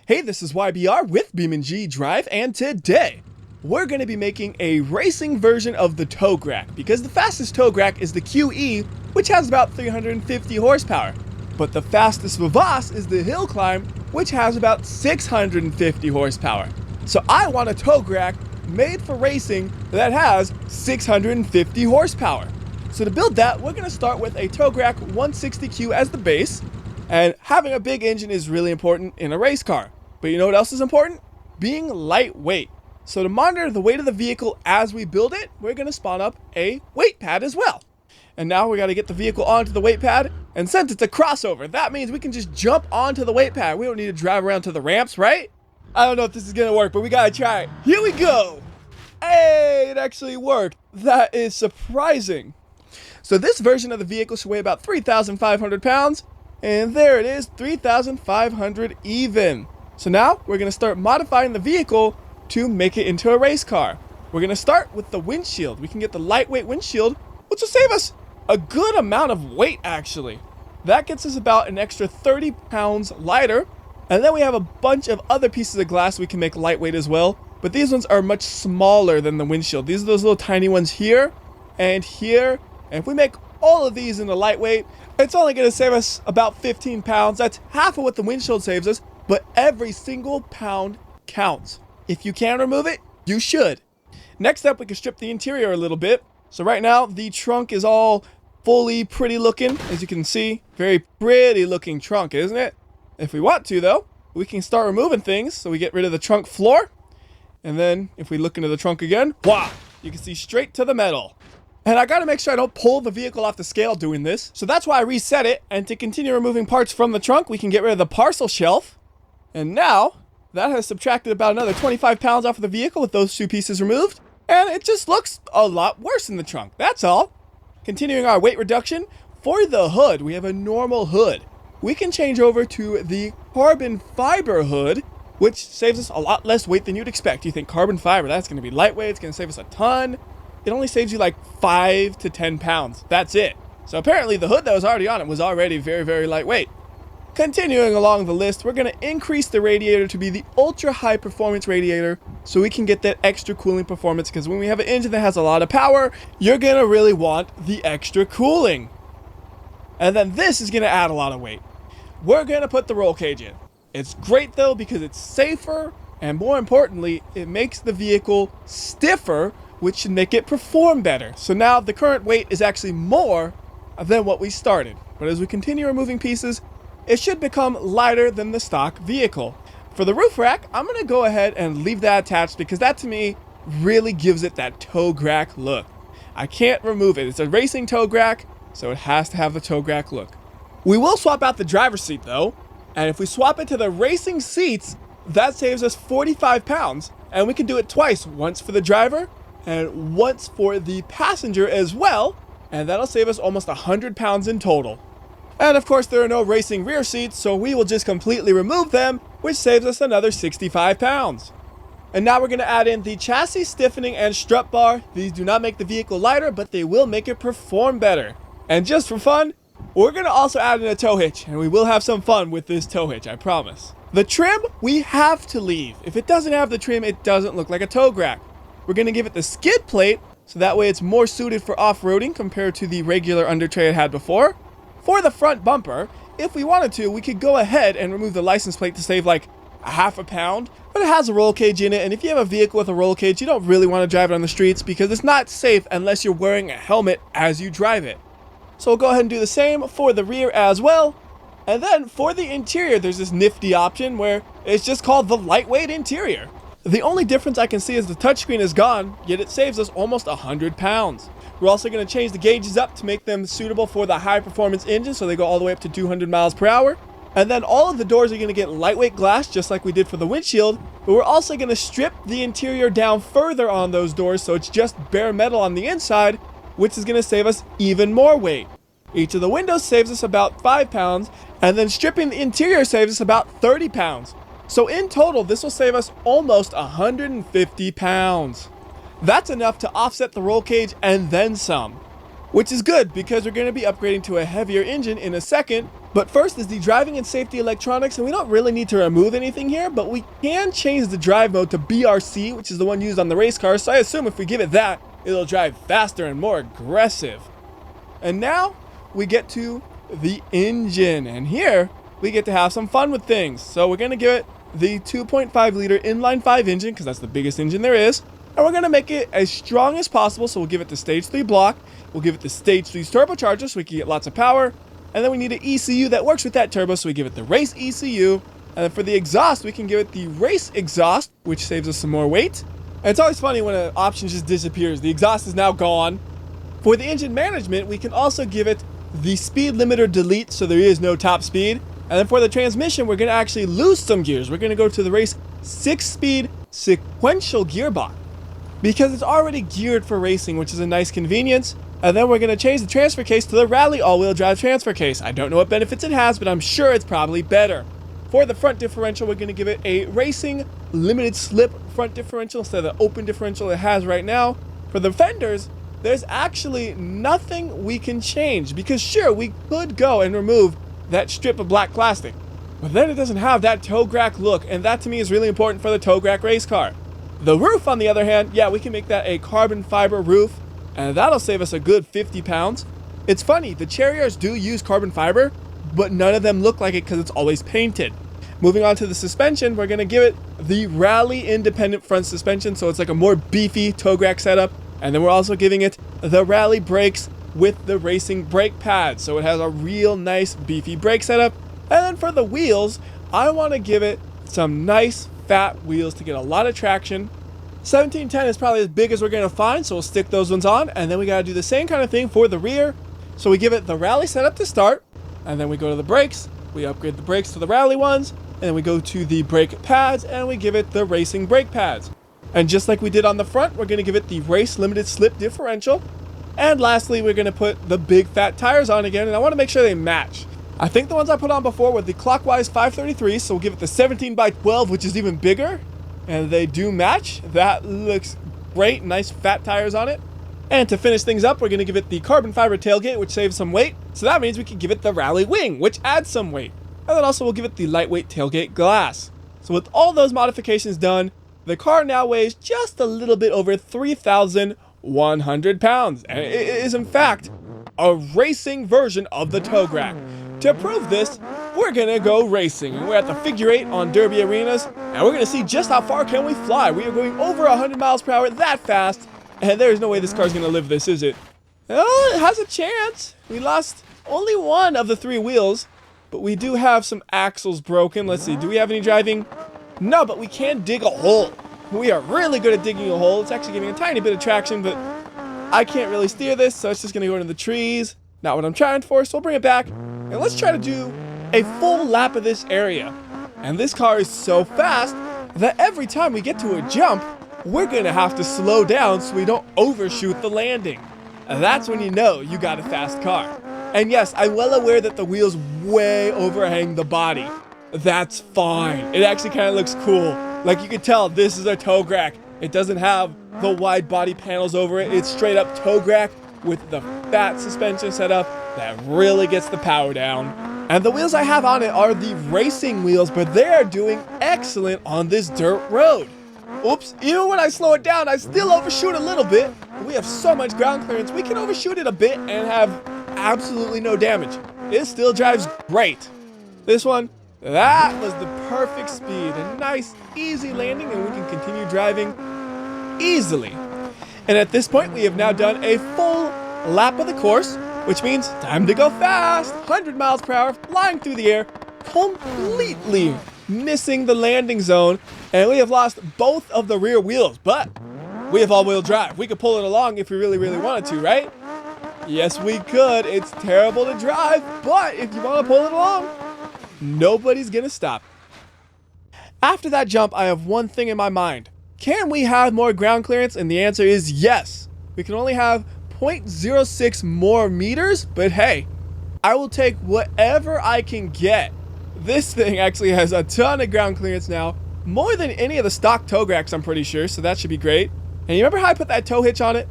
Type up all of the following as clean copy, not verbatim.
Hey, this is WhyBeAre with BeamNG.drive, and today we're going to be making a racing version of the TOGRAC, because the fastest TOGRAC is the QE, which has about 350 horsepower. But the fastest Vivas is the hill climb, which has about 650 horsepower. So I want a TOGRAC made for racing that has 650 horsepower. So to build that, we're going to start with a TOGRAC 160Q as the base. And having a big engine is really important in a race car. But you know what else is important? Being lightweight. So to monitor the weight of the vehicle as we build it, we're going to spawn up a weight pad as well. And now we got to get the vehicle onto the weight pad. And since it's a crossover, that means we can just jump onto the weight pad. We don't need to drive around to the ramps, right? I don't know if this is going to work, but we got to try it. Here we go. Hey, it actually worked. That is surprising. So this version of the vehicle should weigh about 3,500 pounds. And there it is, 3,500 even. So now we're going to start modifying the vehicle to make it into a race car. We're going to start with the windshield. We can get the lightweight windshield, which will save us a good amount of weight actually. That gets us about an extra 30 pounds lighter. And then we have a bunch of other pieces of glass we can make lightweight as well. But these ones are much smaller than the windshield. These are those little tiny ones here and here. And if we make all of these into lightweight, it's only going to save us about 15 pounds. That's half of what the windshield saves us, but every single pound counts. If you can remove it, you should. Next up, we can strip the interior a little bit. So right now, the trunk is all fully pretty looking, as you can see. Very pretty looking trunk, isn't it? If we want to, though, we can start removing things. So we get rid of the trunk floor. And then if we look into the trunk again, wow, you can see straight to the metal. And I gotta make sure I don't pull the vehicle off the scale doing this. So that's why I reset it. And to continue removing parts from the trunk, we can get rid of the parcel shelf. And now, that has subtracted about another 25 pounds off of the vehicle with those two pieces removed. And it just looks a lot worse in the trunk, that's all. Continuing our weight reduction, for the hood, we have a normal hood. We can change over to the carbon fiber hood, which saves us a lot less weight than you'd expect. You think carbon fiber, that's gonna be lightweight, it's gonna save us a ton. It only saves you like 5 to 10 pounds. That's it. So apparently the hood that was already on it was already very, very lightweight. Continuing along the list, we're going to increase the radiator to be the ultra high performance radiator so we can get that extra cooling performance, because when we have an engine that has a lot of power, you're going to really want the extra cooling. And then this is going to add a lot of weight. We're going to put the roll cage in. It's great though because it's safer, and more importantly, it makes the vehicle stiffer, which should make it perform better. So now the current weight is actually more than what we started. But as we continue removing pieces, it should become lighter than the stock vehicle. For the roof rack, I'm going to go ahead and leave that attached because that to me really gives it that TOGRAC look. I can't remove it. It's a racing TOGRAC, so it has to have the TOGRAC look. We will swap out the driver's seat though. And if we swap it to the racing seats, that saves us 45 pounds. And we can do it twice, once for the driver and once for the passenger as well, and that'll save us almost 100 pounds in total. And of course there are no racing rear seats, so we will just completely remove them, which saves us another 65 pounds. And now we're going to add in the chassis stiffening and strut bar. These do not make the vehicle lighter, but they will make it perform better. And just for fun, we're going to also add in a tow hitch, and we will have some fun with this tow hitch, I promise. The trim, we have to leave. If it doesn't have the trim, it doesn't look like a TOGRAC. We're going to give it the skid plate, so that way it's more suited for off-roading compared to the regular under tray it had before. For the front bumper, if we wanted to, we could go ahead and remove the license plate to save like a half a pound, but it has a roll cage in it, and if you have a vehicle with a roll cage, you don't really want to drive it on the streets because it's not safe unless you're wearing a helmet as you drive it. So we'll go ahead and do the same for the rear as well. And then for the interior, there's this nifty option where it's just called the lightweight interior. The only difference I can see is the touchscreen is gone, yet it saves us almost 100 pounds. We're also going to change the gauges up to make them suitable for the high performance engine, so they go all the way up to 200 miles per hour. And then all of the doors are going to get lightweight glass, just like we did for the windshield, but we're also going to strip the interior down further on those doors, so it's just bare metal on the inside, which is going to save us even more weight. Each of the windows saves us about 5 pounds, and then stripping the interior saves us about 30 pounds. So in total, this will save us almost 150 pounds. That's enough to offset the roll cage and then some, which is good because we're going to be upgrading to a heavier engine in a second, But first is the driving and safety electronics, and we don't really need to remove anything here, but we can change the drive mode to BRC, which is the one used on the race cars, so I assume if we give it that, it'll drive faster and more aggressive. And now, we get to the engine, and here, we get to have some fun with things. So we're going to give it the 2.5 liter inline 5 engine, because that's the biggest engine there is, and we're going to make it as strong as possible, so we'll give it the stage 3 block, we'll give it the stage 3 turbocharger so we can get lots of power, and then we need an ECU that works with that turbo, so we give it the race ECU. And then for the exhaust, we can give it the race exhaust, which saves us some more weight. And it's always funny when an option just disappears. The exhaust is now gone. For the engine management, we can also give it the speed limiter delete, so there is no top speed. And then for the transmission, we're going to actually lose some gears. We're going to go to the race 6-speed sequential gearbox, because it's already geared for racing, which is a nice convenience. And then we're going to change the transfer case to the Rally all-wheel drive transfer case. I don't know what benefits it has, but I'm sure it's probably better. For the front differential, we're going to give it a racing limited slip front differential instead of the open differential it has right now. For the fenders, there's actually nothing we can change, because sure, we could go and remove that strip of black plastic, but then it doesn't have that TOGRAC look, and that to me is really important for the TOGRAC race car. The roof, on the other hand, yeah, we can make that a carbon fiber roof, and that'll save us a good 50 pounds. It's funny, the Charriers do use carbon fiber, but none of them look like it because it's always painted. Moving on to the suspension, we're going to give it the Rally independent front suspension, so it's like a more beefy TOGRAC setup. And then we're also giving it the Rally brakes with the racing brake pads, so it has a real nice beefy brake setup. And then for the wheels, I want to give it some nice fat wheels to get a lot of traction. 1710 is probably as big as we're going to find, so we'll stick those ones on. And then we got to do the same kind of thing for the rear. So we give it the Rally setup to start, and then we go to the brakes. We upgrade the brakes to the Rally ones, and then we go to the brake pads, and we give it the racing brake pads. And just like we did on the front, we're going to give it the race limited slip differential. And lastly, we're going to put the big fat tires on again, and I want to make sure they match. I think the ones I put on before were the clockwise 533, so we'll give it the 17x12, which is even bigger. And they do match. That looks great. Nice fat tires on it. And to finish things up, we're going to give it the carbon fiber tailgate, which saves some weight. So that means we can give it the Rally wing, which adds some weight. And then also we'll give it the lightweight tailgate glass. So with all those modifications done, the car now weighs just a little bit over 3,100 pounds. And it is in fact a racing version of the TOGRAC. To prove this, we're gonna go racing, and we're at the figure 8 on Derby arenas, and we're gonna see just how far can we fly. We are going over 100 miles per hour that fast, and there's no way this car's gonna live this, is it? Well, it has a chance. We lost only one of the 3 wheels, but we do have some axles broken. Let's see, do we have any driving? No, but we can dig a hole. We are really good at digging a hole. It's actually giving a tiny bit of traction, but I can't really steer this, so it's just gonna go into the trees. Not what I'm trying for, so we'll bring it back, and let's try to do a full lap of this area. And this car is so fast that every time we get to a jump, we're gonna have to slow down so we don't overshoot the landing. And that's when you know you got a fast car. And yes, I'm well aware that the wheels way overhang the body. That's fine. It actually kind of looks cool. Like you can tell, this is a TOGRAC. It doesn't have the wide body panels over it. It's straight up TOGRAC with the fat suspension setup that really gets the power down. And the wheels I have on it are the racing wheels, but they are doing excellent on this dirt road. Oops, even when I slow it down, I still overshoot a little bit. We have so much ground clearance, we can overshoot it a bit and have absolutely no damage. It still drives great. This one, that was the perfect speed. A nice, easy landing, and we can continue driving easily. And at this point, we have now done a full lap of the course, which means time to go fast. 100 miles per hour, flying through the air, completely missing the landing zone. And we have lost both of the rear wheels, but we have all-wheel drive. We could pull it along if we really, really wanted to, right? Yes, we could. It's terrible to drive, but if you want to pull it along, nobody's gonna stop. After that jump, I have one thing in my mind. Can we have more ground clearance? And the answer is yes. We can only have 0.06 more meters, but hey, I will take whatever I can get. This thing actually has a ton of ground clearance now, more than any of the stock TOGRACs, I'm pretty sure, so that should be great. And you remember how I put that tow hitch on it?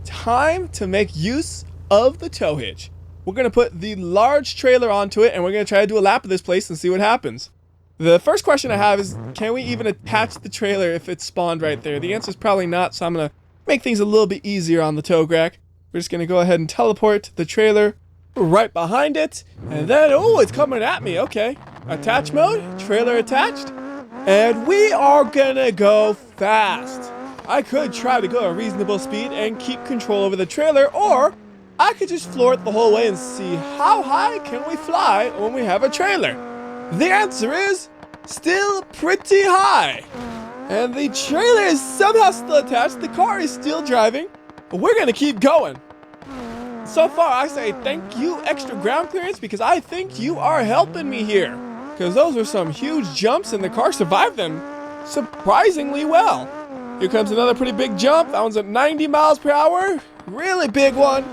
Time to make use of the tow hitch. we're going to put the large trailer onto it, and we're going to try to do a lap of this place and see what happens. The first question I have is, can we even attach the trailer if it's spawned right there? The answer is probably not, so I'm going to make things a little bit easier on the TOGRAC. We're just going to go ahead and teleport the trailer right behind it, and then, oh, it's coming at me. Okay, attach mode, trailer attached, and we are going to go fast. I could try to go at a reasonable speed and keep control over the trailer, or I could just floor it the whole way and see how high can we fly when we have a trailer. The answer is still pretty high. And the trailer is somehow still attached. The car is still driving. But we're going to keep going. So far, I say thank you, extra ground clearance, because I think you are helping me here. Because those were some huge jumps, and the car survived them surprisingly well. Here comes another pretty big jump. That one's at 90 miles per hour. Really big one.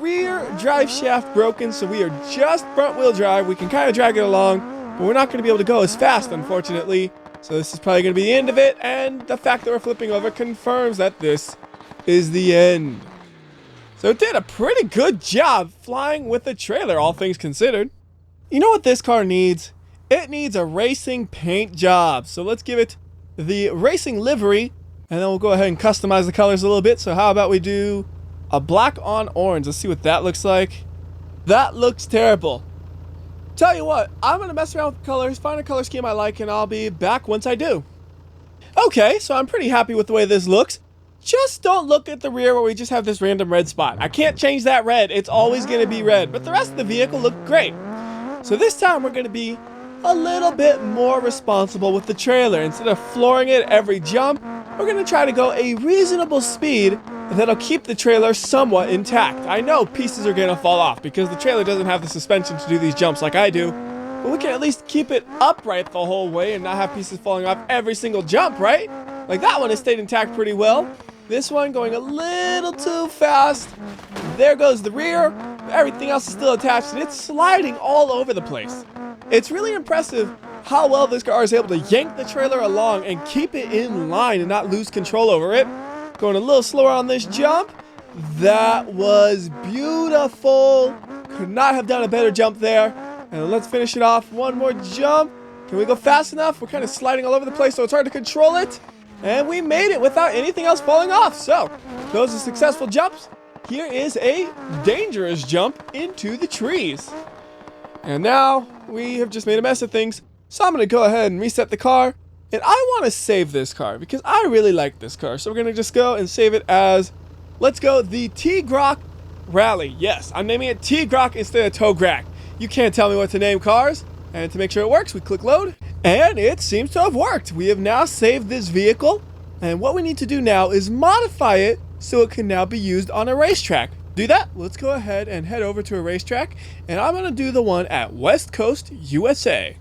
Rear drive shaft broken, so we are just front wheel drive. We can kind of drag it along, but we're not going to be able to go as fast, unfortunately. So this is probably going to be the end of it, and the fact that we're flipping over confirms that this is the end. So it did a pretty good job flying with the trailer, all things considered. You know what this car needs? It needs a racing paint job. So let's give it the racing livery, and then we'll go ahead and customize the colors a little bit. So how about we do a black on orange? Let's see what that looks like. That looks terrible. Tell you what, I'm going to mess around with the colors, find a color scheme I like, and I'll be back once I do. Okay, so I'm pretty happy with the way this looks. Just don't look at the rear where we just have this random red spot. I can't change that red. It's always going to be red, but the rest of the vehicle looked great. So this time we're going to be a little bit more responsible with the trailer. Instead of flooring it every jump, we're going to try to go a reasonable speed that'll keep the trailer somewhat intact. I know pieces are going to fall off because the trailer doesn't have the suspension to do these jumps like I do, but we can at least keep it upright the whole way and not have pieces falling off every single jump, right? Like that one has stayed intact pretty well. This one going a little too fast. There goes the rear. Everything else is still attached, and it's sliding all over the place. It's really impressive how well this car is able to yank the trailer along and keep it in line and not lose control over it. Going a little slower on this jump. That was beautiful. Could not have done a better jump there. And let's finish it off. One more jump. Can we go fast enough? We're kind of sliding all over the place, so it's hard to control it. And we made it without anything else falling off. So, those are successful jumps. Here is a dangerous jump into the trees. And now, we have just made a mess of things. So I'm going to go ahead and reset the car. And I want to save this car because I really like this car. So we're going to just go and save it as, let's go, the TOGRAC Rally. Yes, I'm naming it TOGRAC instead of TOGRAC. You can't tell me what to name cars. And to make sure it works, we click load. And it seems to have worked. We have now saved this vehicle. And what we need to do now is modify it so it can now be used on a racetrack. Do that, let's go ahead and head over to a racetrack. And I'm going to do the one at West Coast, USA.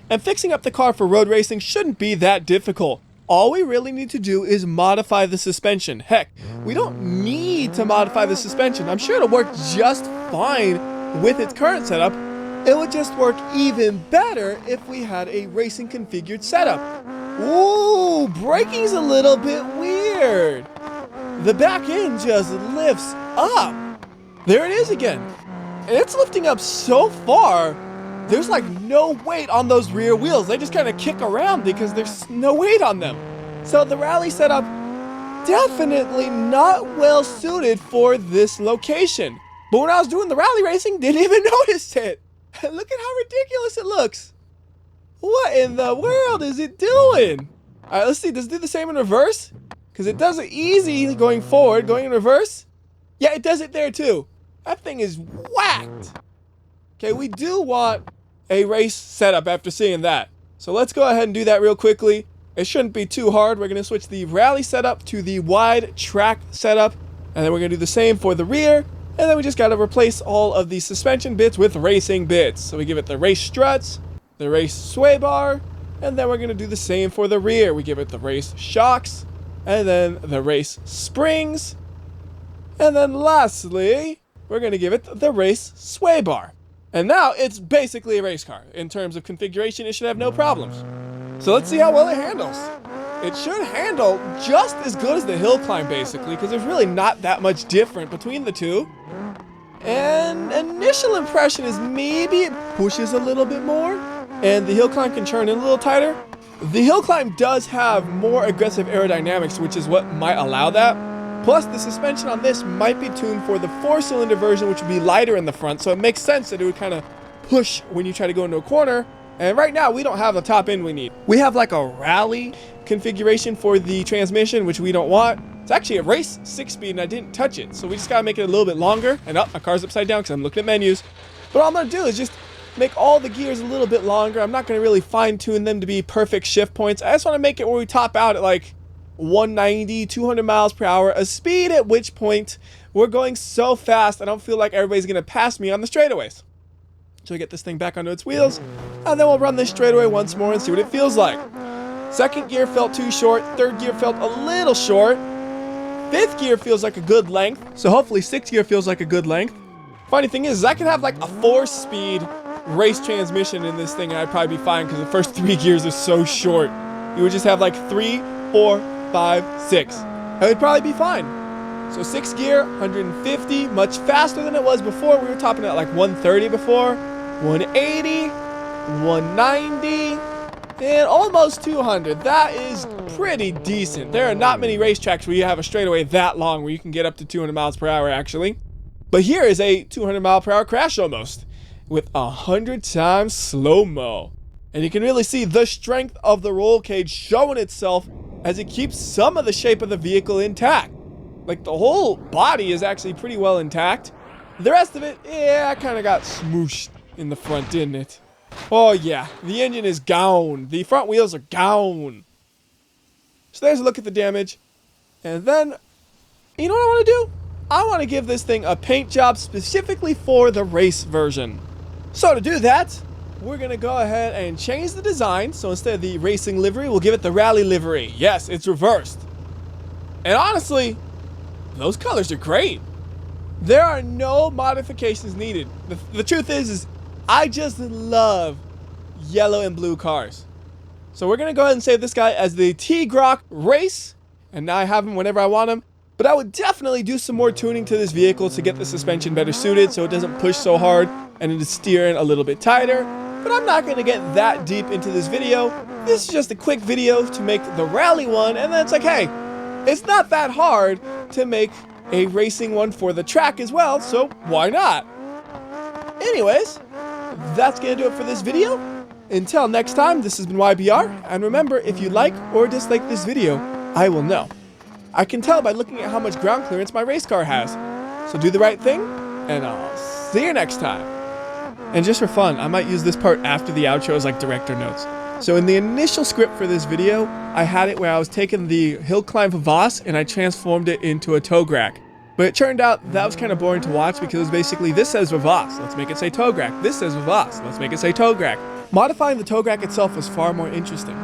And fixing up the car for road racing shouldn't be that difficult. All we really need to do is modify the suspension. Heck, we don't need to modify the suspension. I'm sure it'll work just fine with its current setup. It would just work even better if we had a racing configured setup. Ooh, braking's a little bit weird. The back end just lifts up. There it is again. And it's lifting up so far, there's like no weight on those rear wheels. They just kind of kick around because there's no weight on them. So the rally setup, definitely not well suited for this location. But when I was doing the rally racing, didn't even notice it. Look at how ridiculous it looks. What in the world is it doing? All right, let's see. Does it do the same in reverse? Because it does it easy going forward, going in reverse. Yeah, it does it there too. That thing is whacked. Okay, we do want a race setup after seeing that. So let's go ahead and do that real quickly. It shouldn't be too hard. We're going to switch the rally setup to the wide track setup. And then we're going to do the same for the rear. And then we just got to replace all of the suspension bits with racing bits. So we give it the race struts, the race sway bar, and then we're going to do the same for the rear. We give it the race shocks, and then the race springs. And then lastly, we're going to give it the race sway bar. And now it's basically a race car. In terms of configuration, it should have no problems. So let's see how well it handles. It should handle just as good as the hill climb basically, because there's really not that much different between the two. And initial impression is maybe it pushes a little bit more, and the hill climb can turn in a little tighter. The hill climb does have more aggressive aerodynamics, which is what might allow that. Plus, the suspension on this might be tuned for the 4-cylinder version, which would be lighter in the front, so it makes sense that it would kind of push when you try to go into a corner. And right now, we don't have the top end we need. We have like a rally configuration for the transmission, which we don't want. It's actually a race 6-speed, and I didn't touch it, so we just gotta make it a little bit longer. And my car's upside down because I'm looking at menus. But all I'm gonna do is just make all the gears a little bit longer. I'm not gonna really fine tune them to be perfect shift points. I just wanna make it where we top out at like 190, 200 miles per hour, a speed at which point we're going so fast I don't feel like everybody's gonna pass me on the straightaways. So we get this thing back onto its wheels, and then we'll run this straightaway once more and see what it feels like. Second gear felt too short, third gear felt a little short, fifth gear feels like a good length, so hopefully sixth gear feels like a good length. Funny thing is I could have like a 4-speed race transmission in this thing and I'd probably be fine because the first 3 gears are so short. You would just have like 3, 4, 5, 6. And it'd probably be fine. So 6th gear, 150, much faster than it was before. We were topping at like 130 before, 180, 190, and almost 200. That is pretty decent. There are not many racetracks where you have a straightaway that long where you can get up to 200 miles per hour actually. But here is a 200 mile per hour crash almost, with 100 times slow-mo. And you can really see the strength of the roll cage showing itself as it keeps some of the shape of the vehicle intact. Like the whole body is actually pretty well intact. The rest of it, yeah, kind of got smooshed in the front, didn't it? Oh yeah, the engine is gone. The front wheels are gone. So there's a look at the damage. And then, you know what I want to do? I want to give this thing a paint job specifically for the race version. So to do that, we're going to go ahead and change the design. So instead of the racing livery, we'll give it the rally livery. Yes, it's reversed. And honestly, those colors are great. There are no modifications needed. The truth is I just love yellow and blue cars. So we're going to go ahead and save this guy as the TOGRAC race. And now I have him whenever I want him. But I would definitely do some more tuning to this vehicle to get the suspension better suited so it doesn't push so hard and it is steering a little bit tighter. But I'm not going to get that deep into this video. This is just a quick video to make the rally one, and then it's like, hey, it's not that hard to make a racing one for the track as well, so why not? Anyways, that's going to do it for this video. Until next time, this has been WhyBeAre, and remember, if you like or dislike this video, I will know. I can tell by looking at how much ground clearance my race car has. So do the right thing, and I'll see you next time. And just for fun, I might use this part after the outro as like director notes. So in the initial script for this video, I had it where I was taking the hill climb Voss and I transformed it into a TOGRAC. But it turned out that was kind of boring to watch because it was basically, this says Voss, let's make it say TOGRAC. This says Voss, let's make it say TOGRAC. Modifying the TOGRAC itself was far more interesting.